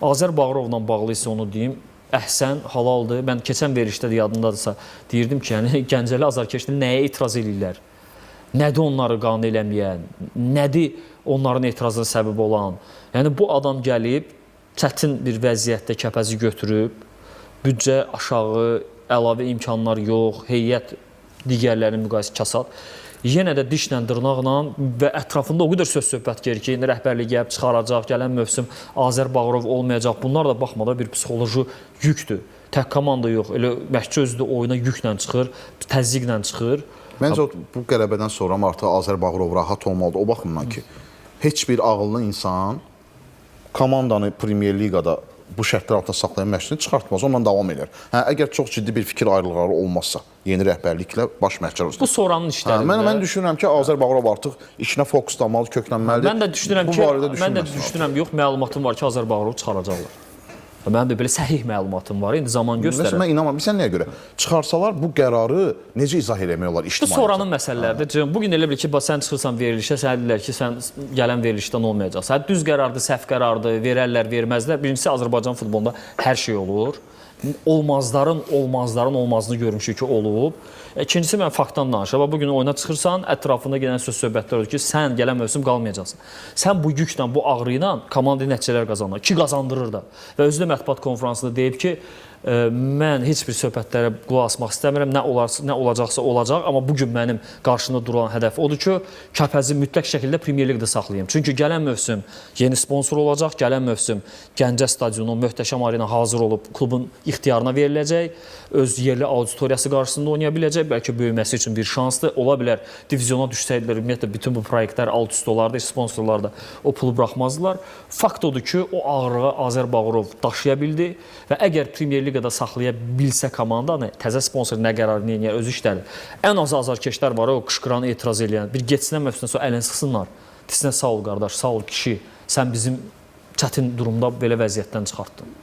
Azər Bağırovla bağlı isə onu deyim, əhsən, halaldır. Mən keçən verilişdə də yadımdadırsa deyirdim ki, yəni Gəncəli azarkeşlər nəyə etiraz edirlər? Nədir onları qane eləməyən? Nədir onların etirazına səbəb olan? Yəni bu adam gəlib çətin bir vəziyyətdə kəpəzi götürüb, büdcə aşağı, əlavə imkanlar yox, heyət digərlərinin müqayisəsi kasad. Yenə də dişlə, dırnaqla və ətrafında o qədər söz-söhbət gedir ki, rəhbərlik gəlib çıxaracaq, gələn mövsüm Azər Bağırov olmayacaq. Bunlar da baxmada bir psixoloji yükdür. Tək komanda yox, elə məşqçi özü də oyuna yüklə çıxır, təzyiqlə çıxır. Məncə bu qələbədən sonra artıq Azər Bağırov rahat olmalıdır. O baxımdan ki, heç bir ağıllı insan komandanı Premyer Liqada bu şərtlər altında saxlayan məşqçini çıxartmaz, onunla davam edir. Əgər çox ciddi bir fikir ayrılıqları olmazsa, yeni rəhbərliklə baş məşqçi arasında. Bu sonranın işləridir. Mən düşünürəm ki, Azər Bağırov artıq işinə fokuslanmalı, köklənməlidir. Mən də düşünürəm yox, məlumatım var ki, Azər Bağırovu çıxaracaqlar. Mənim də belə səhih məlumatım var. İndi zaman göstərir. Mən inanmıram. Sən nəyə görə? Çıxarsalar bu qərarı necə izah eləmək olar ictimaiyyətə? Bu sonranın məsələləridir. Bugün elə bil ki, sən çıxırsan verilişə, sənə deyirlər ki, sən gələn verilişdən olmayacaqsan. Düz qərardır, səhv qərardır, verərlər, verməzlər. Birincisi, Azərbaycan futbolunda hər şey olur. Olmazların olmazını görmüşük ki, olub. İkincisi, mən faktdan danışıram. Bugün oyuna çıxırsan, ətrafında gələn söz-söhbətlər olur ki, sən gələn mövsüm qalmayacaqsın. Sən bu yüklə, bu ağrı ilə komanda nəticələr qazanır, ki, qazandırır da. Və özü də mətbuat konferansında deyib ki, mən heç bir söhbətlərə qulaq asmaq istəmirəm, nə olacaqsa olacaq, amma bugün mənim qarşımda duran hədəf odur ki, Kəpəzi mütləq şəkildə Premyer Liqdə saxlayayım. Çünki gələn mövsüm yeni sponsor olacaq, gələn mövsüm Gəncə stadionu möhtəşəm arena hazır olub klubun ixtiyarına veriləcək, öz yerli auditoriyası qarşısında oynaya biləcək, bəlkə böyüməsi üçün bir şansdır. Ola bilər, divizyona düşsəydilər, ümumiyyətlə bütün bu proyektlər alt-üst olardı, sponsorlar da o pulu buraxmazdılar. Fakt odur ki, o ağırlığı Azər Bağırov daşıya bildi və əgər Premyer Liqada saxlaya bilsə komandanı, təzə sponsor nə qərar eləyər, özü işlədir. Ən az azarkeşlər var, o qışqıran, etiraz eləyən. Bir geçsinə mövsümdən sonra əlini sıxsınlar. Desinə, sağ ol qardaş, sağ ol kişi, sən bizim çətin durumda belə vəziyyətdən çıxartdın.